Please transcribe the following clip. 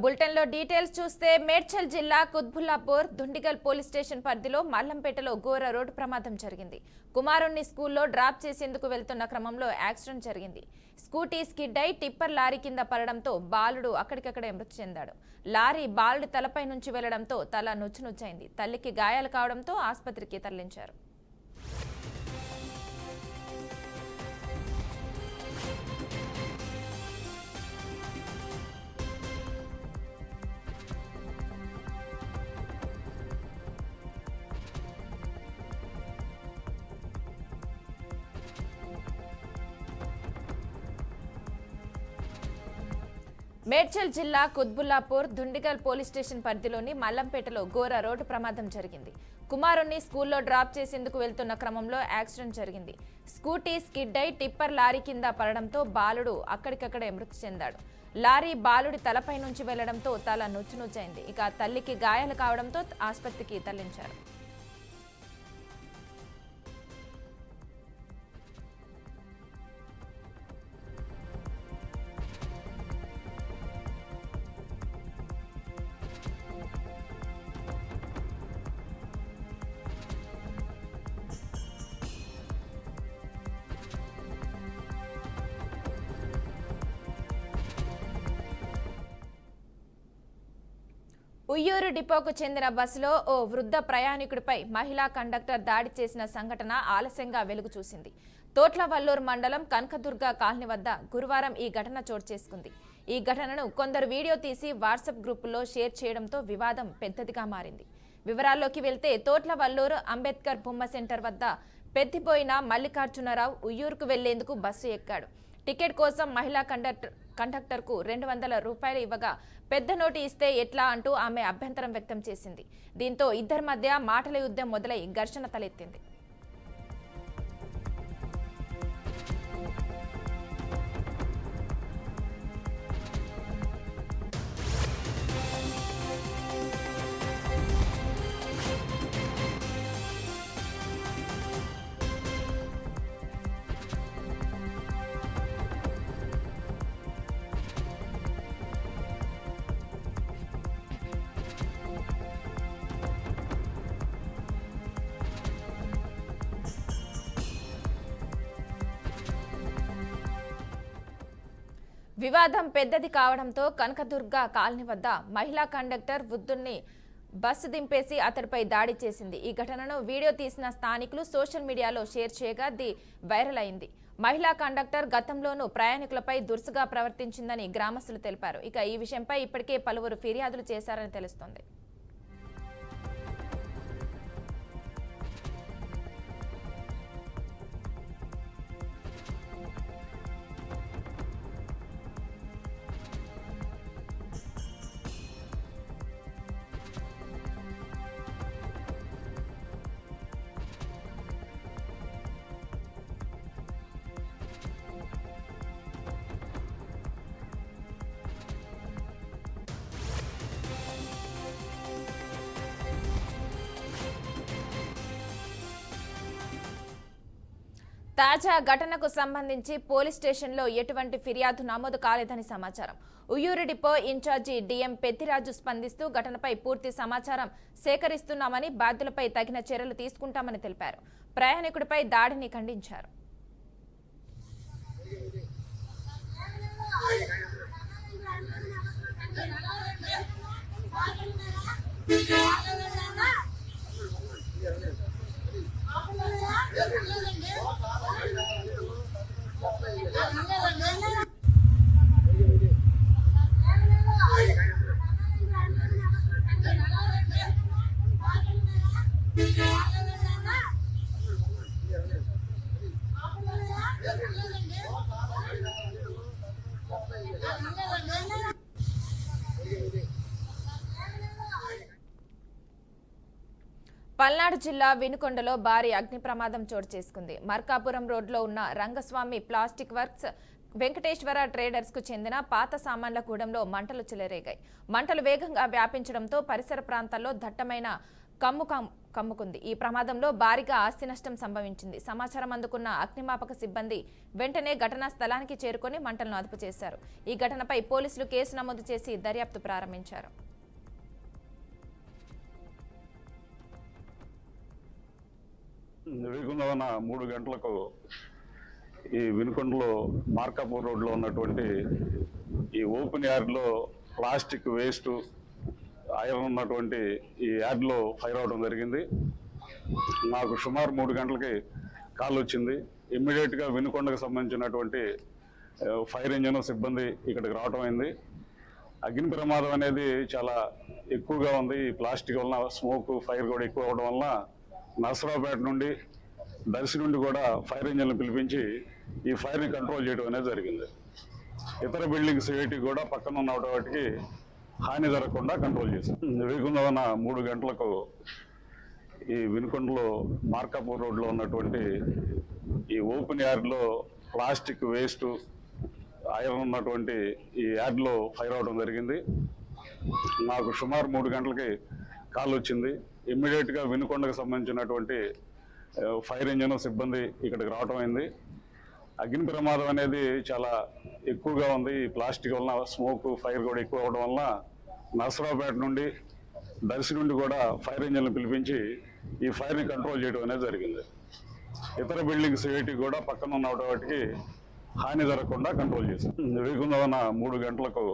బులెటిన్లో డీటెయిల్స్ చూస్తే మేడ్చల్ జిల్లా కుత్బుల్లాపూర్ దుండిగల్ పోలీస్ స్టేషన్ పరిధిలో మల్లంపేటలో ఘోర రోడ్డు ప్రమాదం జరిగింది. కుమారుణ్ణి స్కూల్లో డ్రాప్ చేసేందుకు వెళ్తున్న క్రమంలో యాక్సిడెంట్ జరిగింది. స్కూటీ స్కిడ్ అయి టిప్పర్ లారీ కింద పడడంతో బాలుడు అక్కడికక్కడే మృతి చెందాడు. లారీ బాలుడి తలపై నుంచి వెళ్లడంతో తల నుచ్చునుచ్చైంది. తల్లికి గాయాలు కావడంతో ఆసుపత్రికి తరలించారు. మేడ్చల్ జిల్లా కుత్బుల్లాపూర్ దుండిగల్ పోలీస్ స్టేషన్ పరిధిలోని మల్లంపేటలో ఘోర రోడ్డు ప్రమాదం జరిగింది. కుమారుణ్ణి స్కూల్లో డ్రాప్ చేసేందుకు వెళ్తున్న క్రమంలో యాక్సిడెంట్ జరిగింది. స్కూటీ స్కిడ్ అయి టిప్పర్ లారీ కింద పడడంతో బాలుడు అక్కడికక్కడే మృతి చెందాడు. లారీ బాలుడి తలపై నుంచి వెళ్లడంతో తల నుచ్చునుచ్చైంది. ఇక తల్లికి గాయాలు కావడంతో ఆసుపత్రికి తరలించారు. ఉయ్యూరు డిపోకు చెందిన బస్సులో ఓ వృద్ధ ప్రయాణికుడిపై మహిళా కండక్టర్ దాడి చేసిన సంఘటన ఆలస్యంగా వెలుగు చూసింది. తోట్లవల్లూరు మండలం కనకదుర్గ కాలనీ వద్ద గురువారం ఈ ఘటన చోటు చేసుకుంది. ఈ ఘటనను కొందరు వీడియో తీసి వాట్సాప్ గ్రూపుల్లో షేర్ చేయడంతో వివాదం పెద్దదిగా మారింది. వివరాల్లోకి వెళ్తే తోట్లవల్లూరు అంబేద్కర్ బొమ్మ సెంటర్ వద్ద పెద్దిపోయిన మల్లికార్జునరావు ఉయ్యూరుకు వెళ్లేందుకు బస్సు ఎక్కాడు. టికెట్ కోసం మహిళా కండక్టర్కు 200 రూపాయలు ఇవ్వగా పెద్ద నోటు ఇస్తే ఎట్లా అంటూ ఆమె అభ్యంతరం వ్యక్తం చేసింది. దీంతో ఇద్దరి మధ్య మాటల యుద్ధం మొదలై ఘర్షణ తలెత్తింది. వివాదం పెద్దది కావడంతో కనకదుర్గ కాలనీ వద్ద మహిళా కండక్టర్ వృద్ధుణ్ణి బస్సు దింపేసి అతడిపై దాడి చేసింది. ఈ ఘటనను వీడియో తీసిన స్థానికులు సోషల్ మీడియాలో షేర్ చేయగా అది వైరల్ అయింది. మహిళా కండక్టర్ గతంలోనూ ప్రయాణికులపై దురుసుగా ప్రవర్తించిందని గ్రామస్తులు తెలిపారు. ఇక ఈ విషయంపై ఇప్పటికే పలువురు ఫిర్యాదులు చేశారని తెలుస్తోంది. తాజా ఘటనకు సంబంధించి పోలీస్ స్టేషన్లో ఎటువంటి ఫిర్యాదు నమోదు కాలేదని సమాచారం. Uyyuru depot in charge DM Peddiraju స్పందిస్తూ ఘటనపై పూర్తి సమాచారం సేకరిస్తున్నామని, బాధ్యులపై తగిన చర్యలు తీసుకుంటామని తెలిపారు. ప్రయాణికుడిపై దాడిని ఖండించారు. పల్నాడు జిల్లా వినుకొండలో భారీ అగ్ని ప్రమాదం చోటు చేసుకుంది. మార్కాపురం రోడ్లో ఉన్న Rangaswamy plastic works Venkateswara traders కు చెందిన పాత సామాన్ల గూడెంలో మంటలు చెలరేగాయి. మంటలు వేగంగా వ్యాపించడంతో పరిసర ప్రాంతాల్లో దట్టమైన కమ్ముకుంది. ఈ ప్రమాదంలో భారీగా ఆస్తి నష్టం సంభవించింది. సమాచారం అందుకున్న అగ్నిమాపక సిబ్బంది వెంటనే ఘటనా స్థలానికి చేరుకొని మంటలను అదుపు చేశారు. ఈ ఘటనపై పోలీసులు కేసు నమోదు చేసి దర్యాప్తు ప్రారంభించారు. వేగుందవన 3 గంటలకు ఈ వినుకొండలో మార్కాపూర్ రోడ్లో ఉన్నటువంటి ఈ ఓపెన్ యార్డ్లో ప్లాస్టిక్ వేస్ట్ ఐరన్ ఉన్నటువంటి ఈ యార్డ్లో ఫైర్ అవడం జరిగింది. నాకు సుమారు 3 గంటలకి కాల్ వచ్చింది. ఇమ్మీడియట్గా వినుకొండకు సంబంధించినటువంటి ఫైర్ ఇంజన్ సిబ్బంది ఇక్కడికి రావడం అయింది. అగ్ని ప్రమాదం అనేది చాలా ఎక్కువగా ఉంది. ఈ ప్లాస్టిక్ వలన స్మోక్ ఫైర్ కూడా ఎక్కువ అవడం వలన నర్సరావుపేట నుండి దర్శి నుండి కూడా ఫైర్ ఇంజన్లు పిలిపించి ఈ ఫైర్ని కంట్రోల్ చేయడం అనేది జరిగింది. ఇతర బిల్డింగ్స్ ఏటి కూడా పక్కన ఉన్న వాటికి హాని జరగకుండా కంట్రోల్ చేశాం. వేగుందవన 3 గంటలకు ఈ వినుకొండలో మార్కాపూర్ రోడ్లో ఉన్నటువంటి ఈ ఓపెన్ యార్డ్లో ప్లాస్టిక్ వేస్ట్ ఐరన్ ఉన్నటువంటి ఈ యార్డ్లో ఫైర్ అవడం జరిగింది. నాకు సుమారు 3 గంటలకి కాల్ వచ్చింది. ఇమ్మీడియట్గా వినుకొండకు సంబంధించినటువంటి ఫైర్ ఇంజన్ సిబ్బంది ఇక్కడికి రావడం అయింది. అగ్ని ప్రమాదం అనేది చాలా ఎక్కువగా ఉంది. ఈ ప్లాస్టిక్ వలన స్మోక్ ఫైర్ కూడా ఎక్కువ అవడం వలన నర్సరావుపేట నుండి దర్శి నుండి కూడా ఫైర్ ఇంజన్లు పిలిపించి ఈ ఫైర్ని కంట్రోల్ చేయడం అనేది జరిగింది. ఇతర బిల్డింగ్స్ ఏటి కూడా పక్కన ఉన్న వాటికి హాని జరగకుండా కంట్రోల్ చేశాం. వేగుందవన 3 గంటలకు